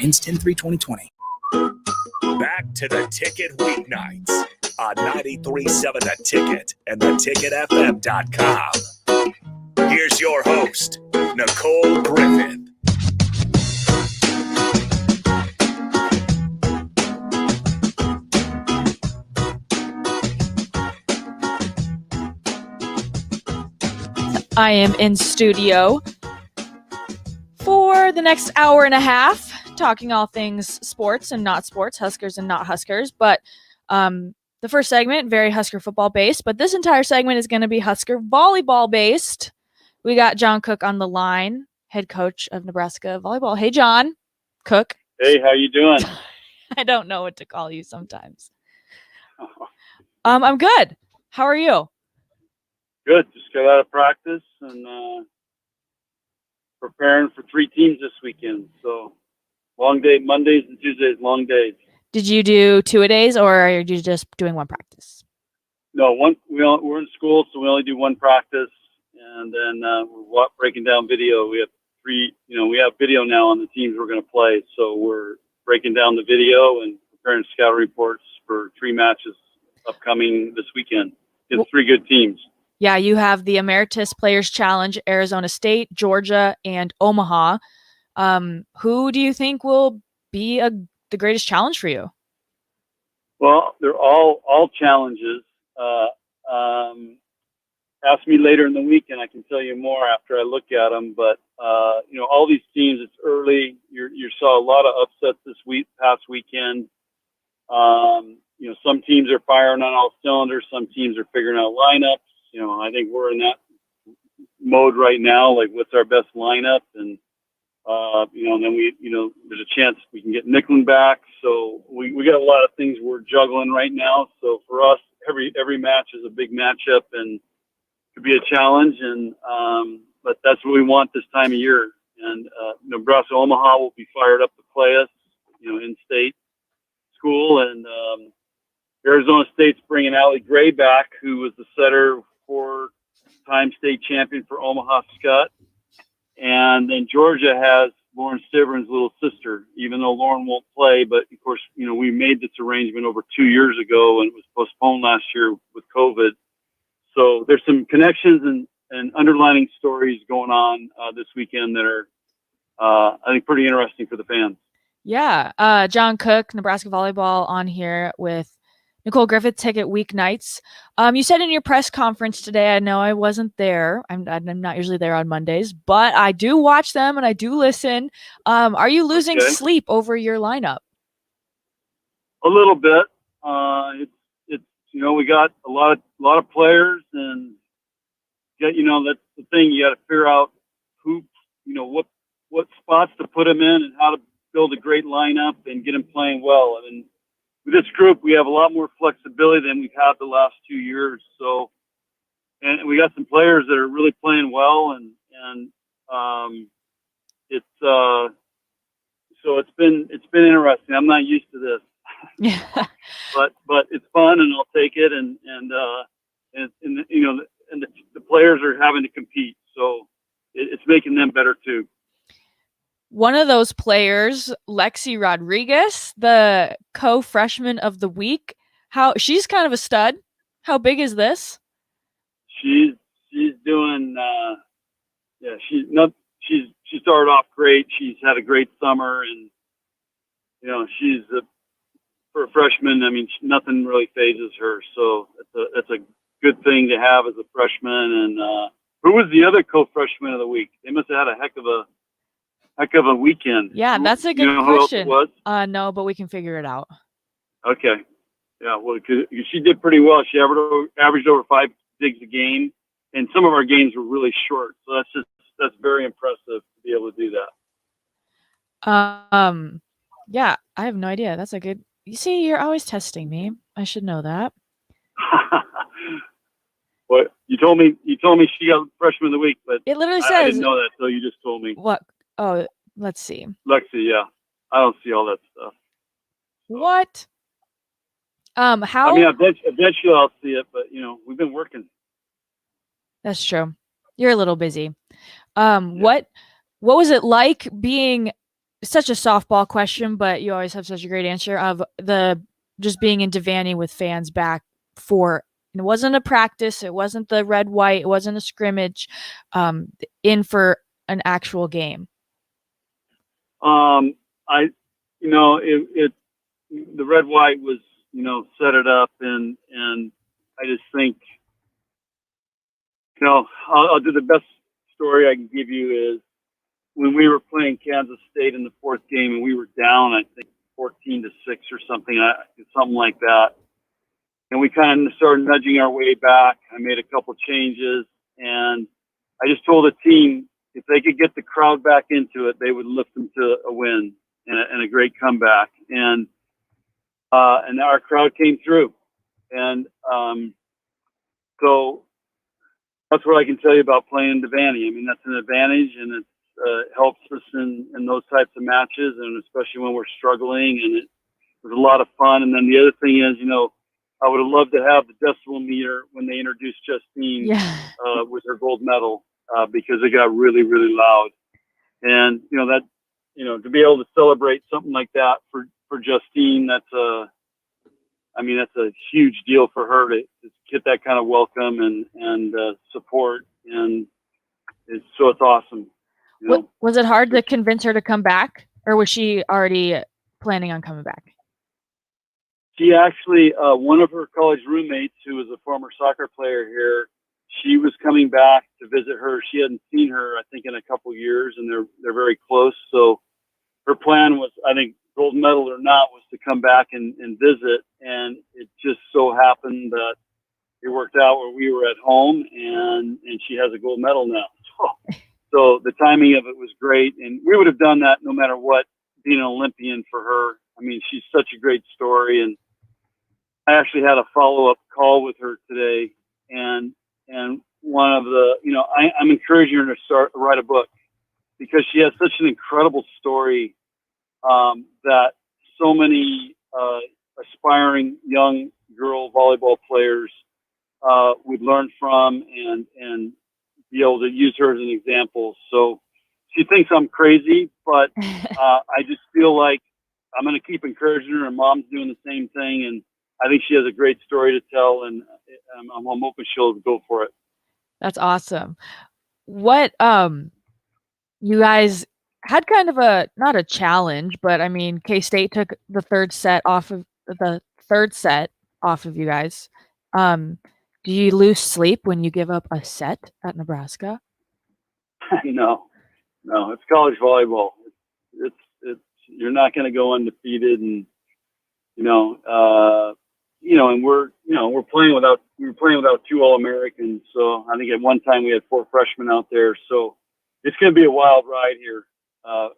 Instant 32020. Back to the Ticket weeknights on 93.7 The Ticket and theticketfm.com. Here's your host, Nicole Griffith. I am in studio for the next hour and a half, talking all things sports and not sports, Huskers and not Huskers. But the first segment, very Husker football based, but this entire segment is going to be Husker volleyball based. We got John Cook on the line, head coach of Nebraska volleyball. Hey, John. Cook. Hey, how you doing? I don't know what to call you sometimes. I'm good. How are you? Good. Just got out of practice and preparing for 3 teams this weekend. So long day, Mondays and Tuesdays, long days. Did you do 2-a-days or are you just doing one practice? No, we're in school, so we only do 1 practice, and then we're breaking down video. We have 3. We have video now on the teams we're going to play, so we're breaking down the video and preparing scout reports for 3 matches upcoming this weekend. It's 3 good teams. Yeah, you have the Emeritus Players Challenge, Arizona State, Georgia, and Omaha. Who do you think will be the greatest challenge for you? Well, they're all challenges. Ask me later in the week, and I can tell you more after I look at them. But all these teams, it's early. You saw a lot of upsets this past weekend. Some teams are firing on all cylinders. Some teams are figuring out lineups. I think we're in that mode right now. Like, what's our best lineup? And and then there's a chance we can get Nicklin back. So we got a lot of things we're juggling right now. So for us, every match is a big matchup and could be a challenge. And but that's what we want this time of year. And Nebraska Omaha will be fired up to play us, in state school. And Arizona State's bringing Allie Gray back, who was the setter 4-time state champion for Omaha Scott. And then Georgia has Lauren Stivern's little sister, even though Lauren won't play. But, of course, we made this arrangement over 2 years ago, and it was postponed last year with COVID. So there's some connections and underlining stories going on this weekend that are, I think, pretty interesting for the fans. Yeah. John Cook, Nebraska volleyball, on here with Nicole Griffith, Ticket weeknights. You said in your press conference today, I know I wasn't there. I'm not usually there on Mondays, but I do watch them and I do listen. Are you losing sleep over your lineup? A little bit. It's we got a lot of players, and that's the thing. You got to figure out who, what spots to put them in and how to build a great lineup and get them playing well. I mean, with this group, we have a lot more flexibility than we've had the last 2 years. So, and we got some players that are really playing well, and it's so it's been interesting. I'm not used to this, Yeah. but it's fun, and I'll take it. And the players are having to compete, so it's making them better too. One of those players, Lexi Rodriguez, the co-freshman of the week. She's kind of a stud. How big is this? She's doing. She started off great. She's had a great summer, and she's for a freshman. I mean, nothing really phases her. So it's a good thing to have as a freshman. And who was the other co-freshman of the week? They must have had a heck of a weekend. Yeah, that's a good question. Who else it was? No, but we can figure it out. Okay. Yeah, well, 'cause she did pretty well. She averaged over 5 digs a game, and some of our games were really short. So that's very impressive to be able to do that. Yeah, I have no idea. That's a good. You see, you're always testing me. I should know that. Well, you told me she got freshman of the week, but It literally I says didn't know that until you just told me. what? Oh, let's see. Lexi, yeah, I don't see all that stuff. What? How? I mean, eventually I'll see it, but we've been working. That's true. You're a little busy. What was it like being such a softball question, but you always have such a great answer of the just being in Devaney with fans back for. It wasn't a practice. It wasn't the red white. It wasn't a scrimmage. In for an actual game. I, the red white was, set it up, and I just think, I'll do the best story I can give you is when we were playing Kansas State in the fourth game and we were down, I think 14-6 or something like that. And we kind of started nudging our way back. I made a couple changes, and I just told the team if they could get the crowd back into it, they would lift them to a win and a great comeback. And our crowd came through. And so that's what I can tell you about playing Devaney. I mean, that's an advantage, and it helps us in those types of matches, and especially when we're struggling. And it was a lot of fun. And then the other thing is, I would have loved to have the decibel meter when they introduced Justine with her gold medal because it got really, really loud. And, to be able to celebrate something like that for Justine, that's a huge deal for her to get that kind of welcome and support. And it's awesome. Was it hard to convince her to come back, or was she already planning on coming back? She actually, one of her college roommates, who was a former soccer player here, she was coming back to visit her. She hadn't seen her, I think, in a couple of years, and they're very close. So her plan was, I think, gold medal or not, was to come back and visit. And it just so happened that it worked out where we were at home, and she has a gold medal now. So the timing of it was great, and we would have done that no matter what, being an Olympian for her. I mean, she's such a great story, and I actually had a follow-up call with her today, and one of the, I'm encouraging her to write a book because she has such an incredible story that so many aspiring young girl volleyball players would learn from and be able to use her as an example. So she thinks I'm crazy, but I just feel like I'm going to keep encouraging her, and Mom's doing the same thing. And I think she has a great story to tell, and I'm hoping she'll go for it. That's awesome. What, you guys had kind of not a challenge, but I mean, K-State took the third set off of you guys. Do you lose sleep when you give up a set at Nebraska? No, it's college volleyball. It's you're not going to go undefeated, and and we're playing without two All-Americans. So I think at one time we had 4 freshmen out there. So it's going to be a wild ride here, up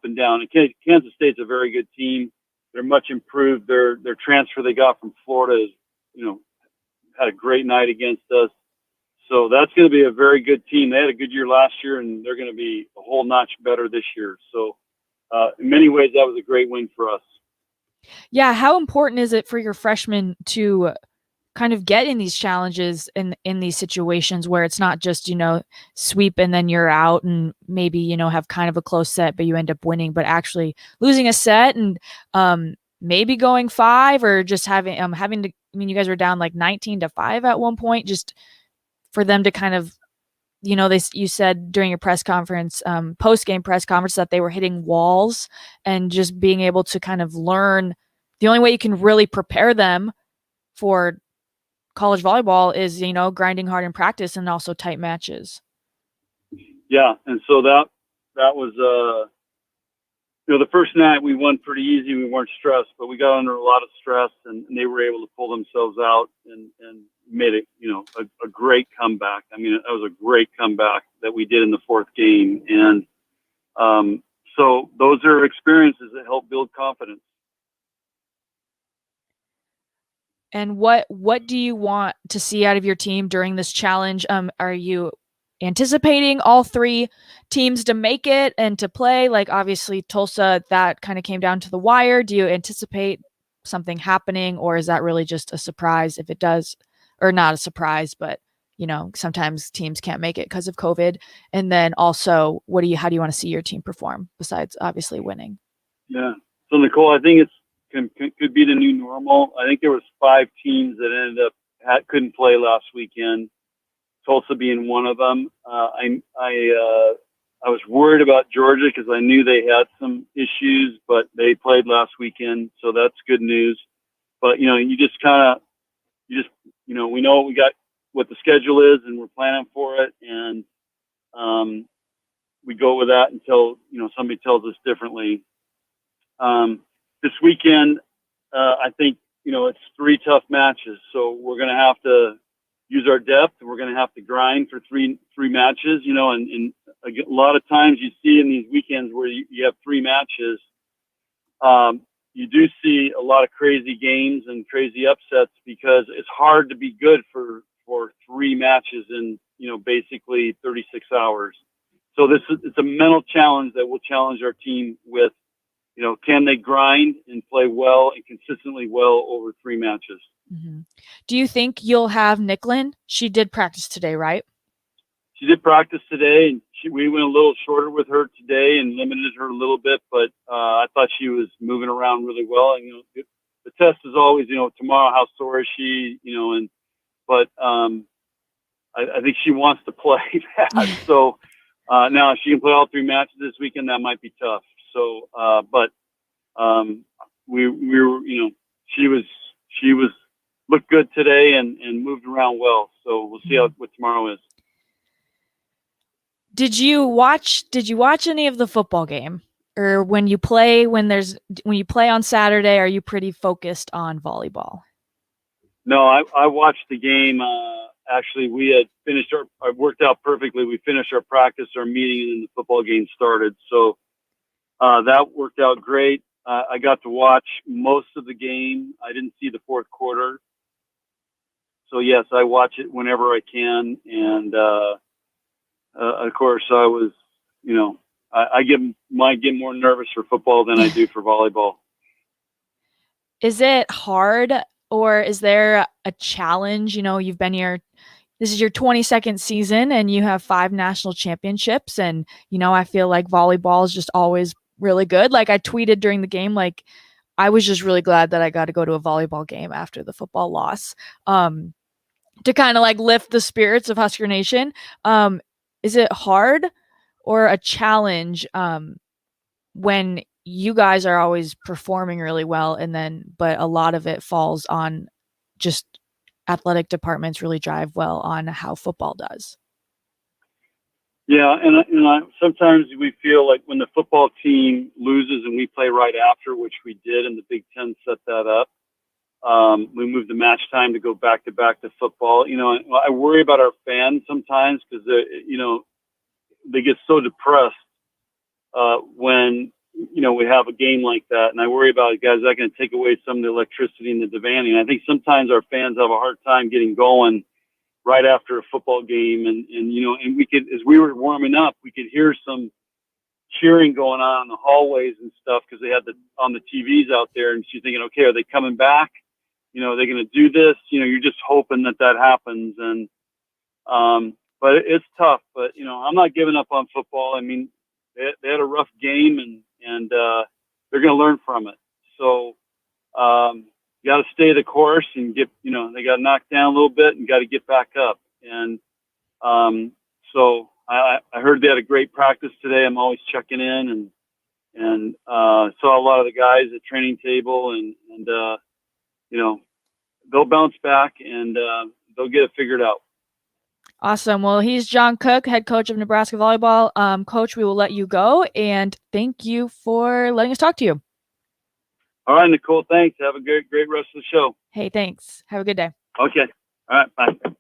and down. And Kansas State's a very good team. They're much improved. Their transfer they got from Florida is, had a great night against us. So that's going to be a very good team. They had a good year last year, and they're going to be a whole notch better this year. So in many ways, that was a great win for us. Yeah. How important is it for your freshmen to kind of get in these challenges in these situations where it's not just, sweep and then you're out and maybe, have kind of a close set, but you end up winning, but actually losing a set and maybe going 5 or just having to, you guys were down like 19-5 at one point, just for them to kind of, you said during your press conference, post-game press conference, that they were hitting walls, and just being able to kind of learn the only way you can really prepare them for college volleyball is, grinding hard in practice and also tight matches. Yeah. And so that was, the first night we won pretty easy. We weren't stressed, but we got under a lot of stress, and they were able to pull themselves out and made it, a great comeback. I mean, that was a great comeback that we did in the fourth game. And so those are experiences that help build confidence. And what do you want to see out of your team during this challenge? Are you anticipating all 3 teams to make it and to play? Like, obviously Tulsa, that kind of came down to the wire. Do you anticipate something happening, or is that really just a surprise if it does, or not a surprise, but sometimes teams can't make it because of COVID. And then also, how do you want to see your team perform besides obviously winning? Yeah. So Nicole, I think could be the new normal. I think there was 5 teams that ended up couldn't play last weekend. Tulsa being one of them. I was worried about Georgia because I knew they had some issues, but they played last weekend, so that's good news. But we know what the schedule is, and we're planning for it, and we go with that until somebody tells us differently. This weekend, I think it's 3 tough matches, so we're going to have to use our depth, and we're going to have to grind for three matches. And a lot of times you see in these weekends where you have 3 matches, you do see a lot of crazy games and crazy upsets because it's hard to be good for 3 matches in basically 36 hours. So it's a mental challenge that we'll challenge our team with. Can they grind and play well and consistently well over 3 matches? Mm-hmm. Do you think you'll have Nicklin? She did practice today, right? She did practice today, and we went a little shorter with her today and limited her a little bit, but I thought she was moving around really well. And the test is always, tomorrow, how sore is she? But I think she wants to play that. So now if she can play all 3 matches this weekend, that might be tough. So, but we were, she was looked good today and moved around well. So we'll see what tomorrow is. Did you watch any of the football game, or when you play on Saturday, are you pretty focused on volleyball? No, I watched the game. Actually, we had finished it worked out perfectly. We finished our practice, our meeting, and the football game started. So that worked out great. I got to watch most of the game. I didn't see the 4th quarter. So yes, I watch it whenever I can. And, of course I was, I might get more nervous for football than I do for volleyball. Is it hard, or is there a challenge? You've been here, this is your 22nd season and you have 5 national championships. And, I feel like volleyball is just always really good. Like I tweeted during the game, like I was just really glad that I got to go to a volleyball game after the football loss, to kind of like lift the spirits of Husker Nation. Is it hard or a challenge when you guys are always performing really well, but a lot of it falls on just athletic departments really drive well on how football does? Yeah, and sometimes we feel like when the football team loses and we play right after, which we did, and the Big Ten set that up, we moved the match time to go back to football. I worry about our fans sometimes because they get so depressed when we have a game like that, and I worry about guys that going to take away some of the electricity and the demanding. I think sometimes our fans have a hard time getting going right after a football game, and we could, as we were warming up, we could hear some cheering going on in the hallways and stuff because they had on the TVs out there, and she's thinking, okay, are they coming back? Are they going to do this? You're just hoping that happens, and but it's tough. But I'm not giving up on football. I mean, they had a rough game, and they're going to learn from it. So you got to stay the course and get, they got knocked down a little bit and got to get back up. And so I heard they had a great practice today. I'm always checking in and saw a lot of the guys at training table, and they'll bounce back and they'll get it figured out. Awesome. Well, he's John Cook, head coach of Nebraska volleyball. Coach, we will let you go, and thank you for letting us talk to you. All right, Nicole, thanks. Have a great rest of the show. Hey, thanks. Have a good day. Okay. All right. Bye.